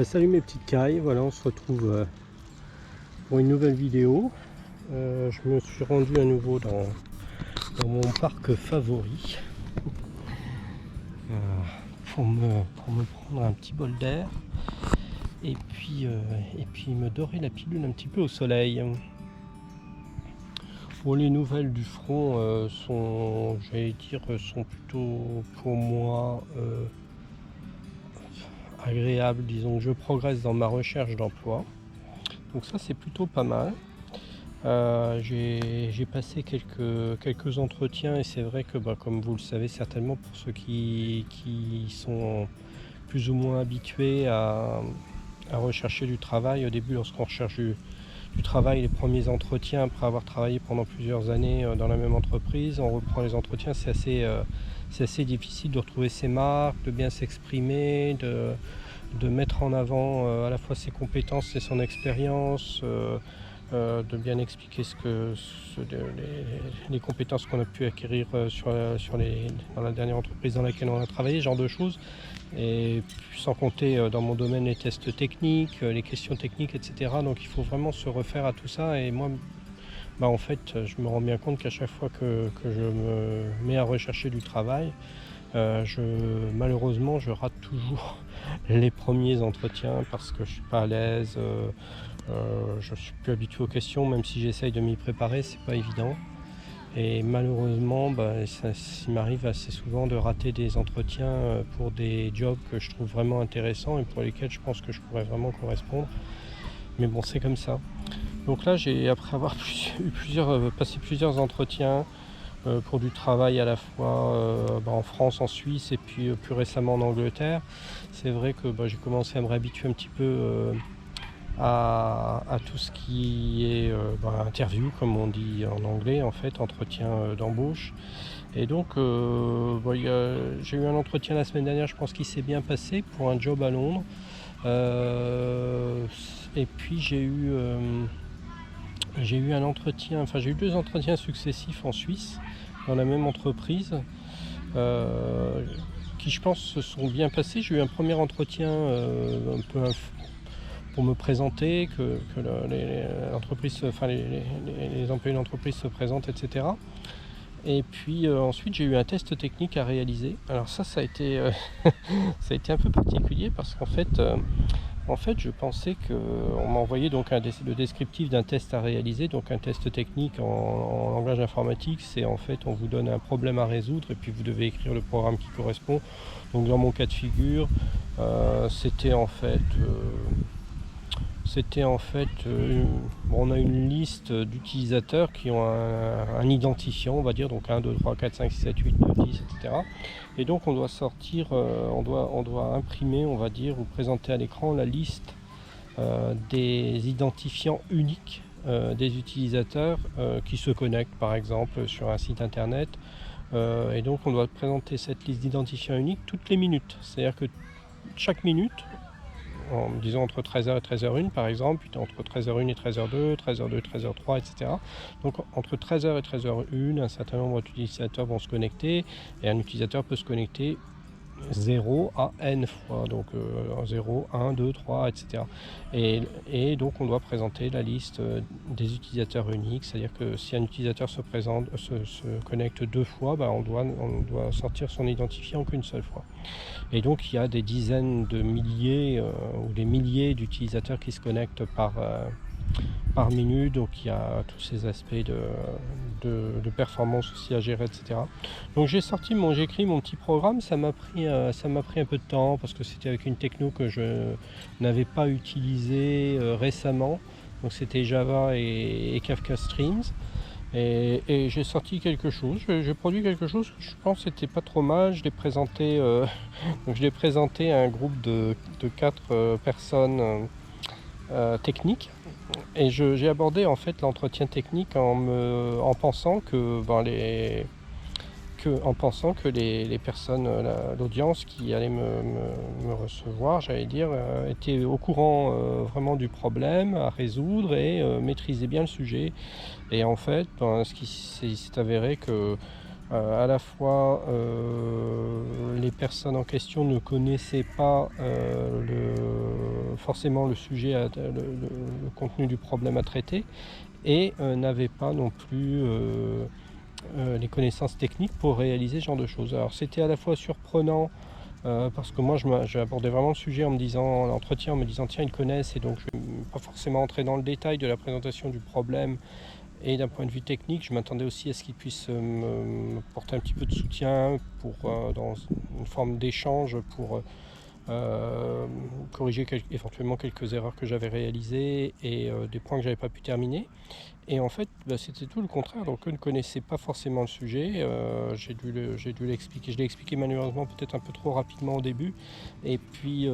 Salut mes petites cailles, voilà on se retrouve pour une nouvelle vidéo. Je me suis rendu à nouveau dans mon parc favori pour me prendre un petit bol d'air et puis me dorer la pilule un petit peu au soleil. Bon, les nouvelles du front sont plutôt pour moi agréables. Disons que je progresse dans ma recherche d'emploi, donc ça c'est plutôt pas mal. J'ai passé quelques entretiens et c'est vrai que comme vous le savez certainement, pour ceux qui sont plus ou moins habitués à rechercher du travail, au début lorsqu'on recherche du travail, les premiers entretiens après avoir travaillé pendant plusieurs années dans la même entreprise, on reprend les entretiens, c'est assez difficile de retrouver ses marques, de bien s'exprimer, de mettre en avant à la fois ses compétences et son expérience, de bien expliquer les compétences qu'on a pu acquérir dans la dernière entreprise dans laquelle on a travaillé, ce genre de choses. Et sans compter dans mon domaine les tests techniques, les questions techniques, etc. Donc il faut vraiment se refaire à tout ça. Et moi, en fait, je me rends bien compte qu'à chaque fois que je me mets à rechercher du travail, malheureusement, je rate toujours les premiers entretiens parce que je suis pas à l'aise. Je suis plus habitué aux questions, même si j'essaye de m'y préparer, c'est pas évident. Et malheureusement, il m'arrive assez souvent de rater des entretiens pour des jobs que je trouve vraiment intéressants et pour lesquels je pense que je pourrais vraiment correspondre. Mais bon, c'est comme ça. Donc là, après avoir passé plusieurs entretiens pour du travail à la fois en France, en Suisse et puis plus récemment en Angleterre, c'est vrai que j'ai commencé à me réhabituer un petit peu à tout ce qui est interview, comme on dit en anglais, en fait, entretien d'embauche. Et donc j'ai eu un entretien la semaine dernière, je pense qu'il s'est bien passé pour un job à Londres. Et puis j'ai eu j'ai eu 2 entretiens successifs en Suisse dans la même entreprise qui, je pense, se sont bien passés. J'ai eu un premier entretien un peu pour me présenter, que les employés de l'entreprise se présentent, etc. Et puis ensuite j'ai eu un test technique à réaliser. Alors ça a été ça a été un peu particulier parce qu'en fait je pensais qu'on m'a envoyé donc le descriptif d'un test à réaliser, donc un test technique en langage informatique. C'est en fait, on vous donne un problème à résoudre et puis vous devez écrire le programme qui correspond. Donc dans mon cas de figure, c'était en fait on a une liste d'utilisateurs qui ont un identifiant, on va dire, donc 1, 2, 3, 4, 5, 6, 7, 8, 9, 10, etc. Et donc on doit on doit imprimer, on va dire, ou présenter à l'écran la liste des identifiants uniques des utilisateurs qui se connectent par exemple sur un site internet. Et donc on doit présenter cette liste d'identifiants uniques toutes les minutes. C'est-à-dire que chaque minute, disons entre 13h et 13h01 par exemple, puis entre 13h01 et 13h02, 13h02 et 13h03, etc. Donc entre 13h et 13h01, un certain nombre d'utilisateurs vont se connecter, et un utilisateur peut se connecter 0 à n fois, donc 0, 1, 2, 3, etc. Et donc on doit présenter la liste des utilisateurs uniques, c'est-à-dire que si un utilisateur se connecte 2 fois, on doit sortir son identifiant qu'une seule fois. Et donc il y a des dizaines de milliers ou des milliers d'utilisateurs qui se connectent par minute, donc il y a tous ces aspects de performance aussi à gérer, etc. Donc j'ai écrit mon petit programme. Ça m'a pris un peu de temps parce que c'était avec une techno que je n'avais pas utilisée récemment, donc c'était Java et Kafka Streams. Et j'ai sorti quelque chose, j'ai produit quelque chose que je pense c'était pas trop mal. Je l'ai présenté à un groupe de 4 personnes techniques. Et j'ai abordé en fait l'entretien technique en pensant que les personnes, l'audience qui allait me recevoir, j'allais dire, étaient au courant vraiment du problème à résoudre et maîtrisaient bien le sujet. Et en fait, ce qui s'est avéré que à la fois les personnes en question ne connaissaient pas forcément le sujet, le contenu du problème à traiter, et n'avait pas non plus les connaissances techniques pour réaliser ce genre de choses. Alors c'était à la fois surprenant, parce que moi j'ai abordé vraiment le sujet en me disant, l'entretien, en me disant tiens, ils connaissent, et donc je ne vais pas forcément entrer dans le détail de la présentation du problème. Et d'un point de vue technique, je m'attendais aussi à ce qu'ils puissent me porter un petit peu de soutien dans une forme d'échange pour corriger éventuellement quelques erreurs que j'avais réalisées et des points que j'avais pas pu terminer. Et en fait, c'était tout le contraire. Donc eux ne connaissaient pas forcément le sujet. J'ai dû l'expliquer. Je l'ai expliqué malheureusement peut-être un peu trop rapidement au début. Et puis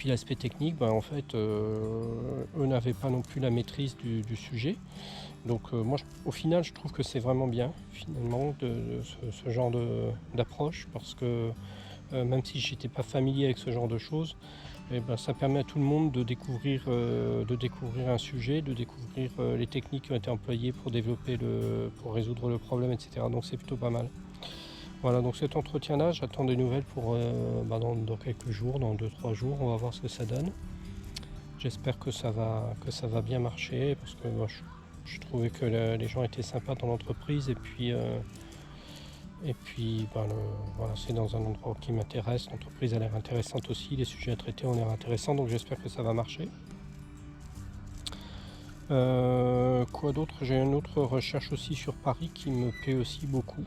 l'aspect technique, en fait, eux n'avaient pas non plus la maîtrise du sujet. Donc moi, au final, je trouve que c'est vraiment bien, finalement, ce genre d'approche, parce que même si j'étais pas familier avec ce genre de choses, ça permet à tout le monde de découvrir un sujet, de découvrir les techniques qui ont été employées pour résoudre le problème, etc. Donc c'est plutôt pas mal. Voilà, donc cet entretien-là, j'attends des nouvelles dans quelques jours, dans 2-3 jours, on va voir ce que ça donne. J'espère que ça va bien marcher, parce que moi, je trouvais que les gens étaient sympas dans l'entreprise, et puis voilà, c'est dans un endroit qui m'intéresse, l'entreprise a l'air intéressante aussi, les sujets à traiter ont l'air intéressants, donc j'espère que ça va marcher. Quoi d'autre? J'ai une autre recherche aussi sur Paris qui me plaît aussi beaucoup,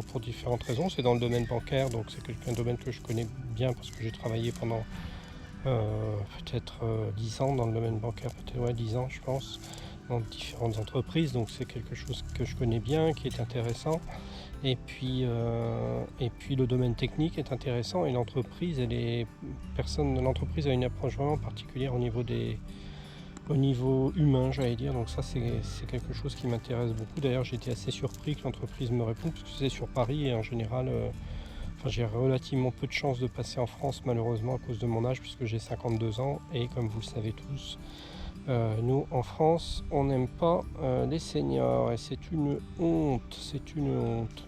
pour différentes raisons. C'est dans le domaine bancaire, donc c'est un domaine que je connais bien parce que j'ai travaillé pendant peut-être 10 ans dans le domaine bancaire, peut-être 10 ans je pense, dans différentes entreprises, donc c'est quelque chose que je connais bien, qui est intéressant. Et puis le domaine technique est intéressant, et l'entreprise a une approche vraiment particulière au niveau humain, j'allais dire, donc ça c'est quelque chose qui m'intéresse beaucoup. D'ailleurs, j'étais assez surpris que l'entreprise me réponde, parce que c'est sur Paris, et en général j'ai relativement peu de chances de passer en France, malheureusement, à cause de mon âge, puisque j'ai 52 ans, et comme vous le savez tous, nous en France on n'aime pas les seniors, et c'est une honte.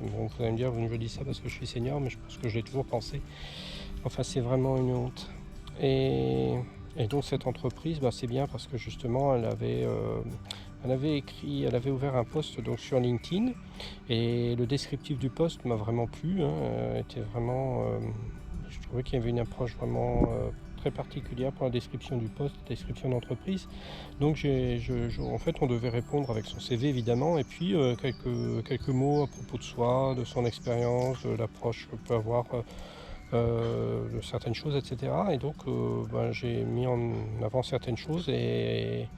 Bon, vous allez me dire, je dis ça parce que je suis senior, mais je pense que je l'ai toujours pensé. Enfin, c'est vraiment une honte. Et donc cette entreprise, c'est bien parce que justement elle avait ouvert un poste donc sur LinkedIn, et le descriptif du poste m'a vraiment plu, était vraiment, je trouvais qu'il y avait une approche vraiment très particulière pour la description du poste, la description d'entreprise. Donc en fait, on devait répondre avec son CV évidemment, et puis quelques mots à propos de soi, de son expérience, de l'approche que peut avoir de certaines choses, etc. Et donc j'ai mis en avant certaines choses, et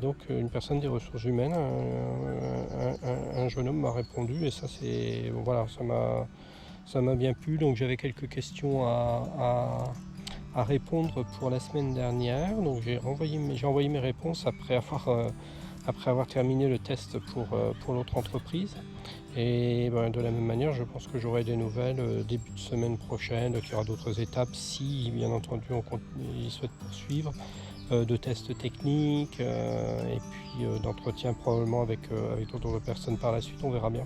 donc une personne des ressources humaines, un jeune homme m'a répondu, et ça m'a bien plu. Donc j'avais quelques questions à répondre pour la semaine dernière, donc j'ai envoyé mes réponses après avoir terminé le test pour l'autre entreprise. Et de la même manière, je pense que j'aurai des nouvelles début de semaine prochaine, qu'il y aura d'autres étapes si bien entendu ils souhaitent poursuivre, de tests techniques, et puis d'entretien probablement avec d'autres personnes par la suite, on verra bien.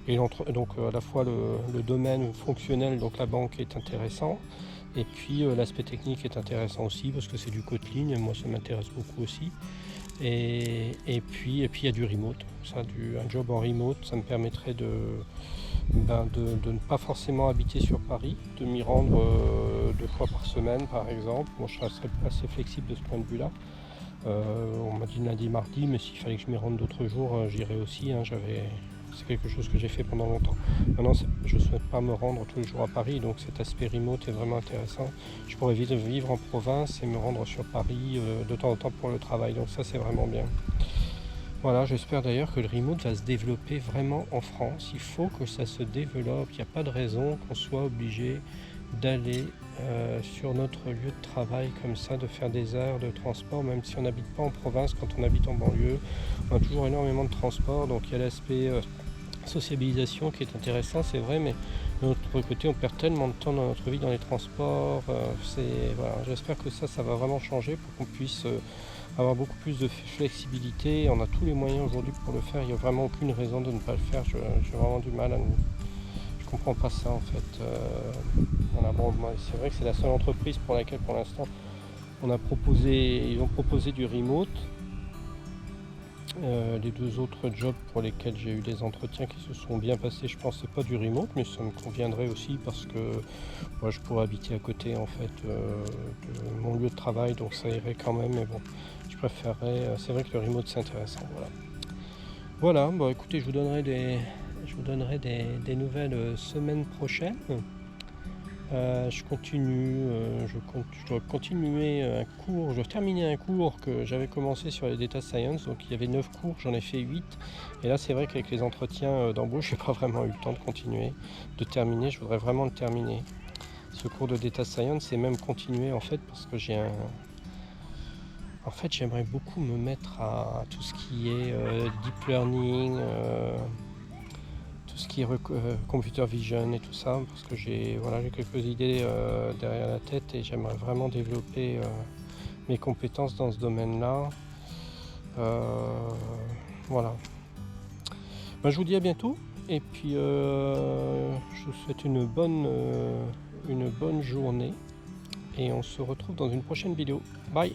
Et donc à la fois le domaine fonctionnel, donc la banque, est intéressant, et puis l'aspect technique est intéressant aussi, parce que c'est du Kotlin, et moi ça m'intéresse beaucoup aussi. Et puis il y a du remote, un job en remote, ça me permettrait de ne pas forcément habiter sur Paris, de m'y rendre 2 fois par semaine par exemple. Moi je serais assez flexible de ce point de vue là. On m'a dit lundi, mardi, mais s'il fallait que je m'y rende d'autres jours, j'irais aussi, c'est quelque chose que j'ai fait pendant longtemps. Maintenant, je ne souhaite pas me rendre tous les jours à Paris, donc cet aspect remote est vraiment intéressant. Je pourrais vivre en province et me rendre sur Paris de temps en temps pour le travail, donc ça c'est vraiment bien. Voilà, j'espère d'ailleurs que le remote va se développer vraiment en France. Il faut que ça se développe, il n'y a pas de raison qu'on soit obligé d'aller sur notre lieu de travail comme ça, de faire des heures de transport, même si on n'habite pas en province. Quand on habite en banlieue, on a toujours énormément de transport, donc il y a l'aspect sociabilisation qui est intéressant, c'est vrai, mais de notre côté on perd tellement de temps dans notre vie dans les transports. J'espère que ça va vraiment changer pour qu'on puisse avoir beaucoup plus de flexibilité. On a tous les moyens aujourd'hui pour le faire, il n'y a vraiment aucune raison de ne pas le faire. J'ai vraiment du mal comprends pas ça en fait. Voilà, bon, moi, c'est vrai que c'est la seule entreprise pour laquelle pour l'instant ils ont proposé du remote. Les deux autres jobs pour lesquels j'ai eu des entretiens qui se sont bien passés, je pense c'est pas du remote, mais ça me conviendrait aussi parce que moi je pourrais habiter à côté en fait de mon lieu de travail, donc ça irait quand même, mais bon, je préférerais, c'est vrai que le remote c'est intéressant. Voilà, bon écoutez, je vous donnerai des nouvelles semaine prochaine. Je dois continuer un cours, je dois terminer un cours que j'avais commencé sur les data science, donc il y avait 9 cours, j'en ai fait 8, et là c'est vrai qu'avec les entretiens d'embauche, j'ai pas vraiment eu le temps de terminer, je voudrais vraiment le terminer. Ce cours de data science et même continuer en fait, parce que j'aimerais beaucoup me mettre à tout ce qui est deep learning, tout ce qui est computer vision et tout ça, parce que j'ai quelques idées derrière la tête et j'aimerais vraiment développer mes compétences dans ce domaine-là. Voilà. Ben, je vous dis à bientôt et puis je vous souhaite une bonne journée et on se retrouve dans une prochaine vidéo. Bye.